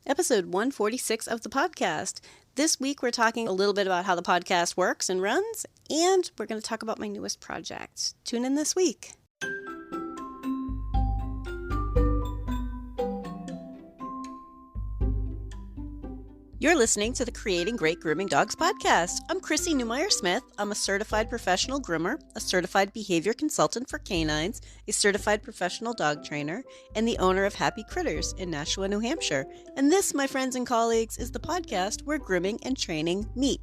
Episode 146 of the podcast. This week we're talking a little bit about how the podcast works and runs, and we're going to talk about my newest project. Tune in this week. You're listening to the Creating Great Grooming Dogs podcast. I'm Chrissy Newmeyer-Smith. I'm a certified professional groomer, a certified behavior consultant for canines, a certified professional dog trainer, and the owner of Happy Critters in Nashua, New Hampshire. And this, my friends and colleagues, is the podcast where grooming and training meet.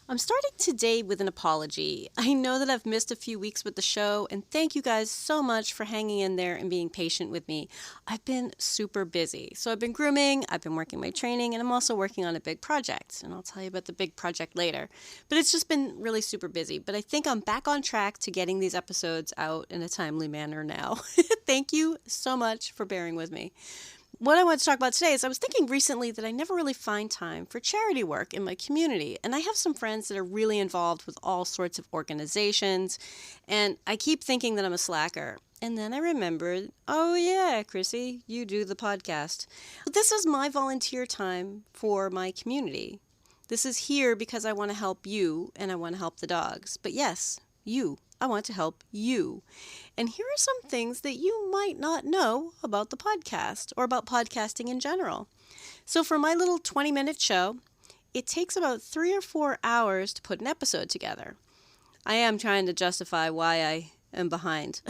I'm starting today with an apology. I know that I've missed a few weeks with the show, and thank you guys so much for hanging in there and being patient with me. I've been super busy. So I've been grooming, I've been working my training, and I'm also working on a big project, and I'll tell you about the big project later. But it's just been really super busy. But I think I'm back on track to getting these episodes out in a timely manner now. Thank you so much for bearing with me. What I want to talk about today is I was thinking recently that I never really find time for charity work in my community. And I have some friends that are really involved with all sorts of organizations. And I keep thinking that I'm a slacker. And then I remembered, oh yeah, Chrissy, you do the podcast. This is my volunteer time for my community. This is here because I want to help you and I want to help the dogs. But yes, you. I want to help you. And here are some things that you might not know about the podcast or about podcasting in general. So for my little 20-minute show, it takes about 3 or 4 hours to put an episode together. I am trying to justify why I am behind.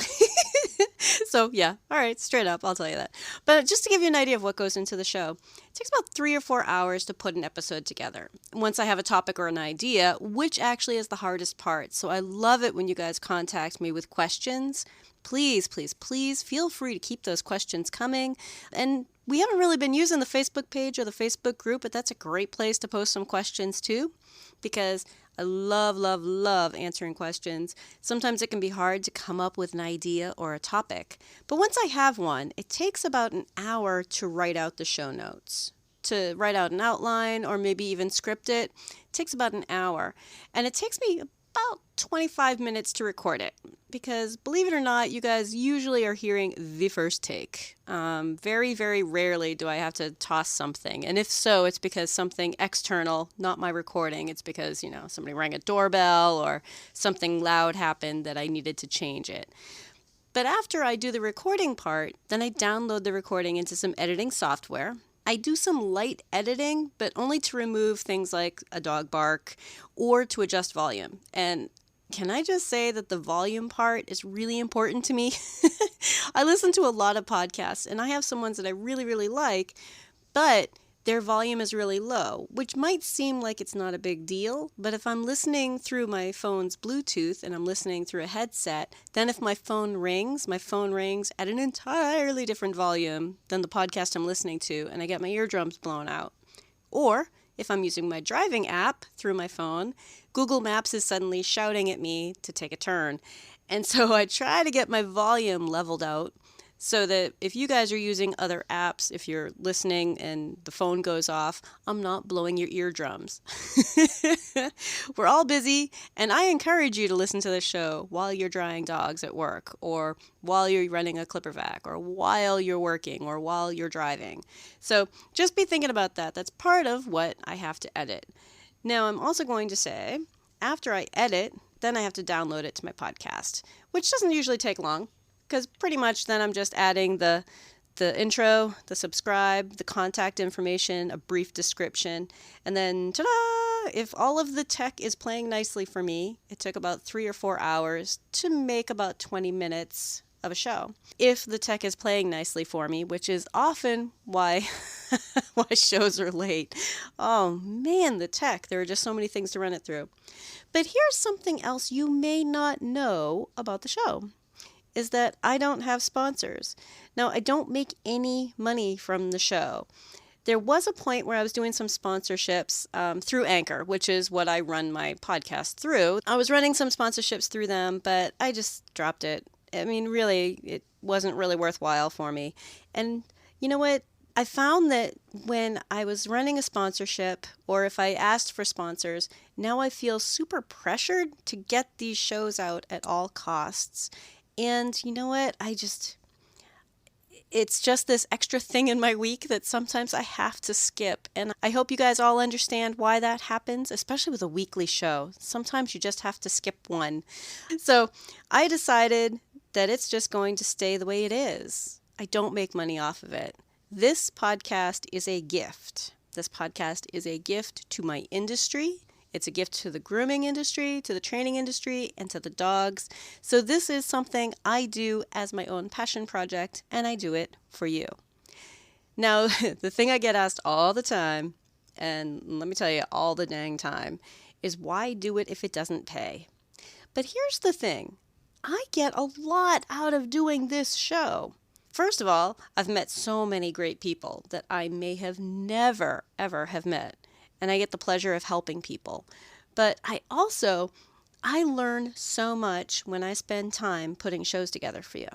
So yeah, all right, straight up, I'll tell you that. But just to give you an idea of what goes into the show, it takes about 3 or 4 hours to put an episode together. Once I have a topic or an idea, which actually is the hardest part. So I love it when you guys contact me with questions. Please, please, please feel free to keep those questions coming. And we haven't really been using the Facebook page or the Facebook group, but that's a great place to post some questions too, because I love, love, love answering questions. Sometimes it can be hard to come up with an idea or a topic. But once I have one, it takes about an hour to write out the show notes. To write out an outline or maybe even script it, takes about an hour. And it takes me about 25 minutes to record it. Because believe it or not, you guys usually are hearing the first take. Very, very rarely do I have to toss something. And if so, it's because something external, not my recording. It's because, somebody rang a doorbell or something loud happened that I needed to change it. But after I do the recording part, then I download the recording into some editing software. I do some light editing, but only to remove things like a dog bark or to adjust volume. And can I just say that the volume part is really important to me? I listen to a lot of podcasts, and I have some ones that I really, really like, but their volume is really low, which might seem like it's not a big deal, but if I'm listening through my phone's Bluetooth and I'm listening through a headset, then if my phone rings at an entirely different volume than the podcast I'm listening to, and I get my eardrums blown out. Or if I'm using my driving app through my phone, Google Maps is suddenly shouting at me to take a turn. And so I try to get my volume leveled out so that if you guys are using other apps, if you're listening and the phone goes off, I'm not blowing your eardrums. We're all busy, and I encourage you to listen to the show while you're drying dogs at work, or while you're running a clipper vac, or while you're working, or while you're driving. So just be thinking about that. That's part of what I have to edit. Now, I'm also going to say, after I edit, then I have to download it to my podcast, which doesn't usually take long. Because pretty much then I'm just adding the intro, the subscribe, the contact information, a brief description, and then ta-da! If all of the tech is playing nicely for me, it took about 3 or 4 hours to make about 20 minutes of a show. If the tech is playing nicely for me, which is often why shows are late. Oh man, the tech. There are just so many things to run it through. But here's something else you may not know about the show. Is that I don't have sponsors. Now, I don't make any money from the show. There was a point where I was doing some sponsorships through Anchor, which is what I run my podcast through. I was running some sponsorships through them, but I just dropped it. I mean, really, it wasn't really worthwhile for me. And you know what? I found that when I was running a sponsorship, or if I asked for sponsors, now I feel super pressured to get these shows out at all costs. And you know what? it's just this extra thing in my week that sometimes I have to skip. And I hope you guys all understand why that happens, especially with a weekly show. Sometimes you just have to skip one. So I decided that it's just going to stay the way it is. I don't make money off of it. This podcast is a gift. This podcast is a gift to my industry. It's a gift to the grooming industry, to the training industry, and to the dogs. So this is something I do as my own passion project, and I do it for you. Now, the thing I get asked all the time, and let me tell you all the dang time, is why do it if it doesn't pay? But here's the thing. I get a lot out of doing this show. First of all, I've met so many great people that I may have never, ever have met. And I get the pleasure of helping people. But I learn so much when I spend time putting shows together for you.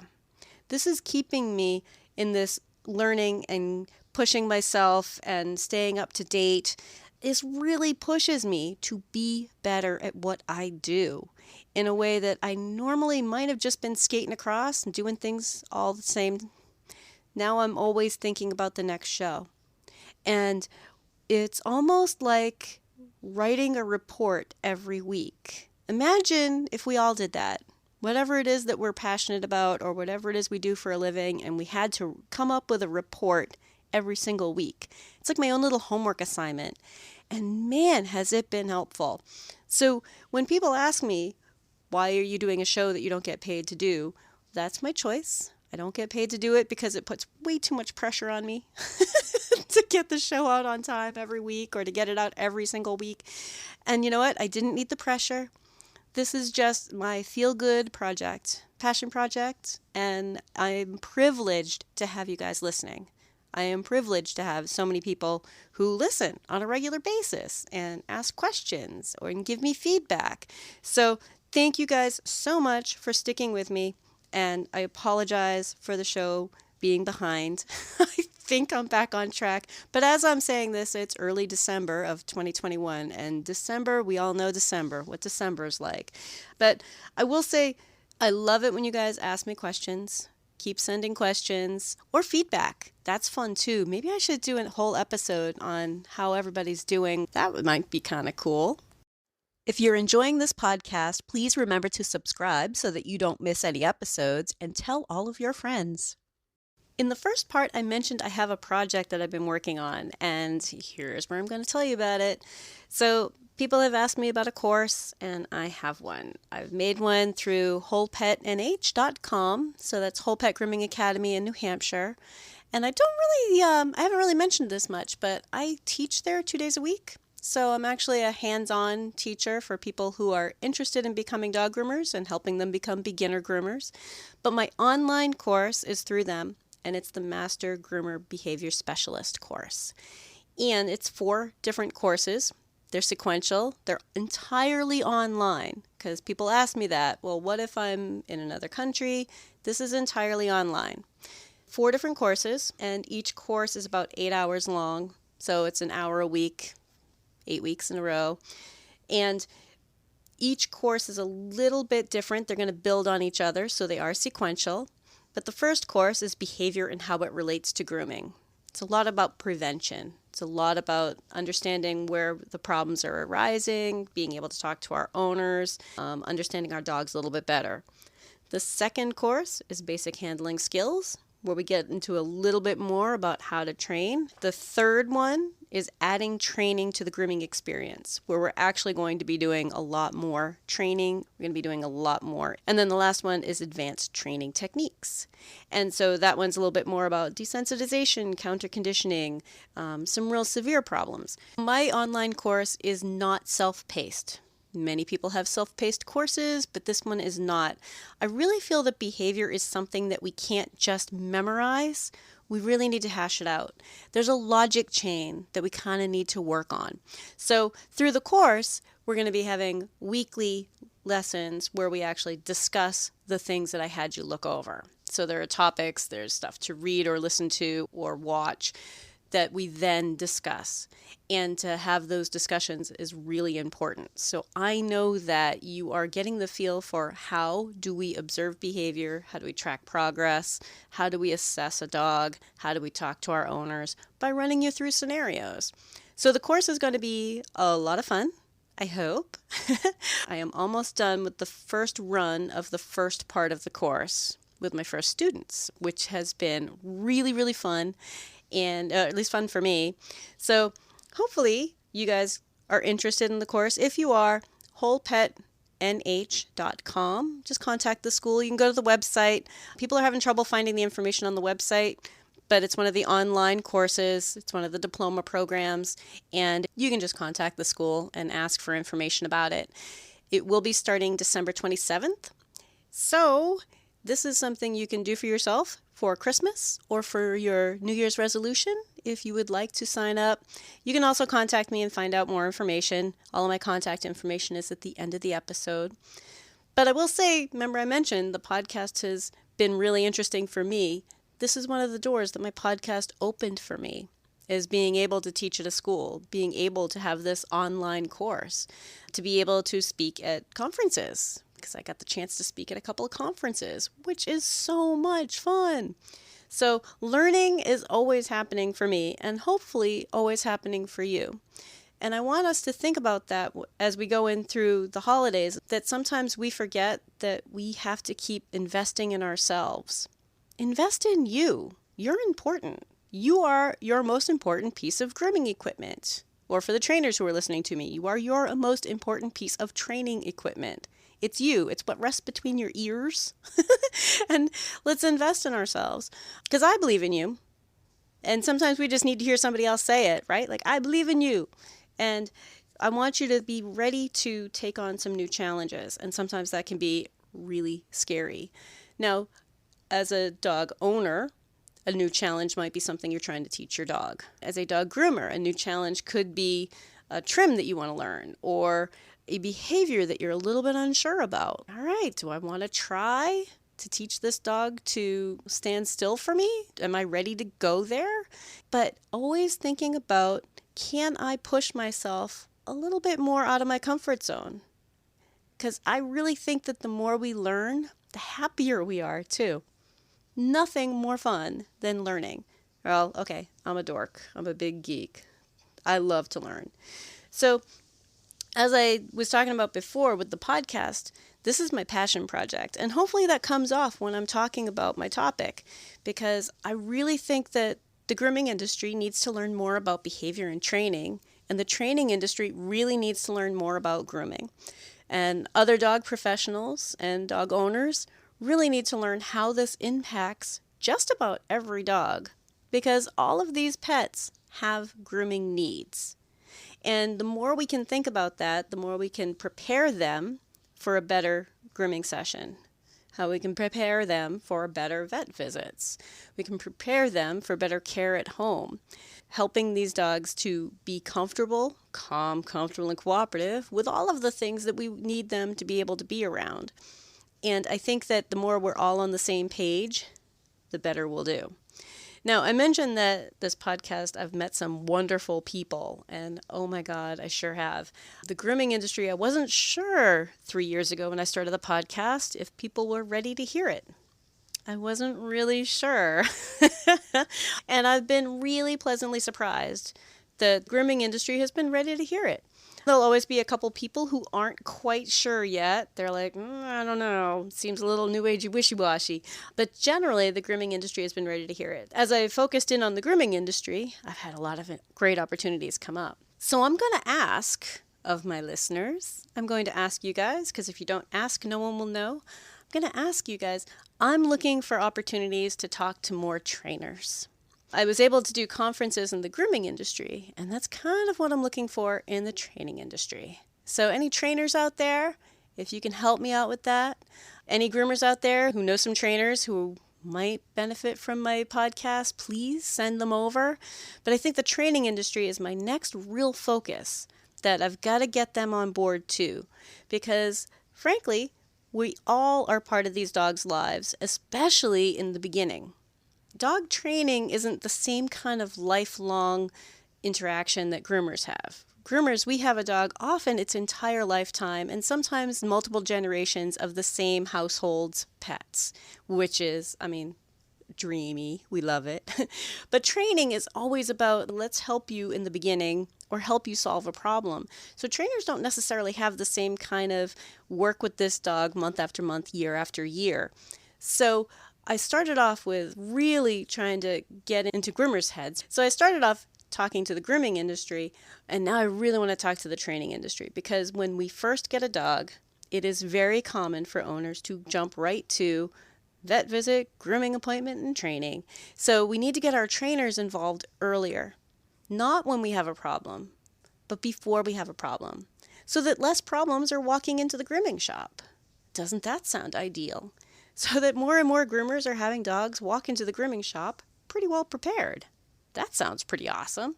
This is keeping me in this learning and pushing myself and staying up to date. This really pushes me to be better at what I do in a way that I normally might have just been skating across and doing things all the same. Now I'm always thinking about the next show. And it's almost like writing a report every week. Imagine if we all did that. Whatever it is that we're passionate about or whatever it is we do for a living, and we had to come up with a report every single week. It's like my own little homework assignment. And man, has it been helpful. So when people ask me, why are you doing a show that you don't get paid to do? That's my choice. I don't get paid to do it because it puts way too much pressure on me to get the show out on time every week or to get it out every single week. And you know what? I didn't need the pressure. This is just my feel-good project, passion project, and I'm privileged to have you guys listening. I am privileged to have so many people who listen on a regular basis and ask questions or and give me feedback. So thank you guys so much for sticking with me. And I apologize for the show being behind. I think I'm back on track. But as I'm saying this, it's early December of 2021. And December, we all know December, what December is like. But I will say, I love it when you guys ask me questions. Keep sending questions or feedback. That's fun too. Maybe I should do a whole episode on how everybody's doing. That might be kind of cool. If you're enjoying this podcast, please remember to subscribe so that you don't miss any episodes, and tell all of your friends. In the first part, I mentioned I have a project that I've been working on, and here's where I'm going to tell you about it. So people have asked me about a course, and I have one. I've made one through wholepetnh.com, so that's Whole Pet Grooming Academy in New Hampshire. And I haven't really mentioned this much, but I teach there 2 days a week. So I'm actually a hands-on teacher for people who are interested in becoming dog groomers and helping them become beginner groomers. But my online course is through them, and it's the Master Groomer Behavior Specialist course. And it's 4 different courses. They're sequential. They're entirely online because people ask me that. Well, what if I'm in another country? This is entirely online. 4 different courses, and each course is about 8 hours long. So it's an hour a week. 8 weeks in a row. And each course is a little bit different. They're going to build on each other, so they are sequential. But the first course is behavior and how it relates to grooming. It's a lot about prevention. It's a lot about understanding where the problems are arising, being able to talk to our owners, understanding our dogs a little bit better. The second course is basic handling skills, where we get into a little bit more about how to train. The third one is adding training to the grooming experience, where we're actually going to be doing a lot more training. We're going to be doing a lot more. And then the last one is advanced training techniques. And so that one's a little bit more about desensitization, counter conditioning, some real severe problems. My online course is not self-paced. Many people have self-paced courses, but this one is not. I really feel that behavior is something that we can't just memorize. We really need to hash it out. There's a logic chain that we kind of need to work on. So through the course, we're going to be having weekly lessons where we actually discuss the things that I had you look over. So there are topics, there's stuff to read or listen to or watch that we then discuss. And to have those discussions is really important. So I know that you are getting the feel for how do we observe behavior, how do we track progress, how do we assess a dog, how do we talk to our owners by running you through scenarios. So the course is going to be a lot of fun, I hope. I am almost done with the first run of the first part of the course with my first students, which has been really, really fun, and at least fun for me. So hopefully you guys are interested in the course. If you are, wholepetnh.com. Just contact the school. You can go to the website. People are having trouble finding the information on the website, but it's one of the online courses. It's one of the diploma programs, and you can just contact the school and ask for information about it. It will be starting December 27th. So this is something you can do for yourself for Christmas or for your New Year's resolution if you would like to sign up. You can also contact me and find out more information. All of my contact information is at the end of the episode. But I will say, remember I mentioned the podcast has been really interesting for me. This is one of the doors that my podcast opened for me, is being able to teach at a school, being able to have this online course, to be able to speak at conferences, because I got the chance to speak at a couple of conferences, which is so much fun. So learning is always happening for me, and hopefully always happening for you. And I want us to think about that as we go in through the holidays, that sometimes we forget that we have to keep investing in ourselves. Invest in you. You're important. You are your most important piece of grooming equipment. Or for the trainers who are listening to me, you are your most important piece of training equipment. It's you. It's what rests between your ears. And let's invest in ourselves. Because I believe in you. And sometimes we just need to hear somebody else say it, right? Like, I believe in you. And I want you to be ready to take on some new challenges. And sometimes that can be really scary. Now, as a dog owner, a new challenge might be something you're trying to teach your dog. As a dog groomer, a new challenge could be a trim that you want to learn, or a behavior that you're a little bit unsure about. All right, do I want to try to teach this dog to stand still for me? Am I ready to go there? But always thinking about, can I push myself a little bit more out of my comfort zone? Because I really think that the more we learn, the happier we are too. Nothing more fun than learning. Well, okay, I'm a dork. I'm a big geek. I love to learn. So as I was talking about before with the podcast, this is my passion project. And hopefully that comes off when I'm talking about my topic, because I really think that the grooming industry needs to learn more about behavior and training, and the training industry really needs to learn more about grooming. And other dog professionals and dog owners really need to learn how this impacts just about every dog, because all of these pets have grooming needs. And the more we can think about that, the more we can prepare them for a better grooming session. How we can prepare them for better vet visits. We can prepare them for better care at home. Helping these dogs to be comfortable, calm, comfortable, and cooperative with all of the things that we need them to be able to be around. And I think that the more we're all on the same page, the better we'll do. Now, I mentioned that this podcast, I've met some wonderful people, and oh my God, I sure have. The grooming industry, I wasn't sure 3 years ago when I started the podcast if people were ready to hear it. I wasn't really sure. And I've been really pleasantly surprised. The grooming industry has been ready to hear it. There'll always be a couple people who aren't quite sure yet. They're like, I don't know, seems a little new agey wishy-washy. But generally, the grooming industry has been ready to hear it. As I focused in on the grooming industry, I've had a lot of great opportunities come up. So I'm going to ask of my listeners, I'm going to ask you guys, because if you don't ask, no one will know. I'm going to ask you guys, I'm looking for opportunities to talk to more trainers. I was able to do conferences in the grooming industry, and that's kind of what I'm looking for in the training industry. So any trainers out there, if you can help me out with that, any groomers out there who know some trainers who might benefit from my podcast, please send them over. But I think the training industry is my next real focus, that I've got to get them on board too, because frankly, we all are part of these dogs' lives, especially in the beginning. dog training isn't the same kind of lifelong interaction that groomers have. Groomers, we have a dog often its entire lifetime and sometimes multiple generations of the same household's pets, which is, dreamy. We love it. But training is always about let's help you in the beginning or help you solve a problem. So trainers don't necessarily have the same kind of work with this dog month after month, year after year. So I started off with really trying to get into groomers' heads. So I started off talking to the grooming industry, and now I really want to talk to the training industry, because when we first get a dog, it is very common for owners to jump right to vet visit, grooming appointment, and training. So we need to get our trainers involved earlier, not when we have a problem, but before we have a problem, so that less problems are walking into the grooming shop. Doesn't that sound ideal? So that more and more groomers are having dogs walk into the grooming shop pretty well prepared. That sounds pretty awesome.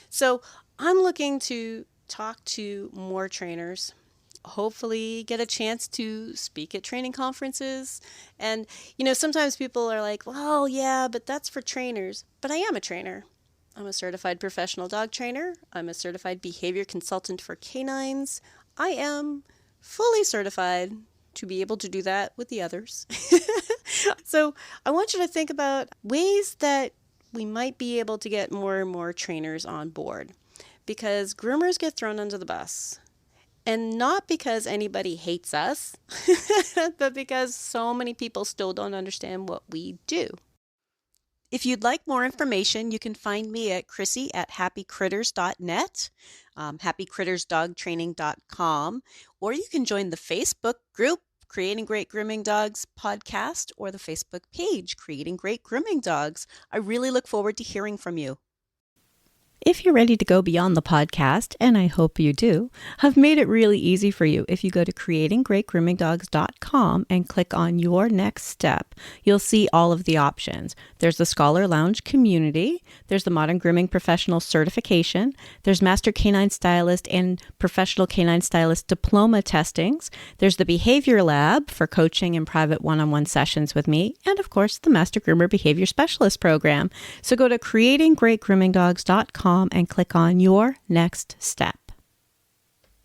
So I'm looking to talk to more trainers, hopefully get a chance to speak at training conferences. And, sometimes people are like, well, yeah, but that's for trainers. But I am a trainer. I'm a certified professional dog trainer. I'm a certified behavior consultant for canines. I am fully certified to be able to do that with the others. So I want you to think about ways that we might be able to get more and more trainers on board, because groomers get thrown under the bus. And not because anybody hates us, but because so many people still don't understand what we do. If you'd like more information, you can find me at Chrissy@happycritters.net, happycrittersdogtraining.com, or you can join the Facebook group, Creating Great Grooming Dogs podcast, or the Facebook page, Creating Great Grooming Dogs. I really look forward to hearing from you. If you're ready to go beyond the podcast, and I hope you do, I've made it really easy for you. If you go to creatinggreatgroomingdogs.com and click on your next step, you'll see all of the options. There's the Scholar Lounge community, there's the Modern Grooming Professional certification, there's Master Canine Stylist and Professional Canine Stylist diploma testings, there's the Behavior Lab for coaching and private one-on-one sessions with me, and of course the Master Groomer Behavior Specialist program. So go to creatinggreatgroomingdogs.com and click on your next step.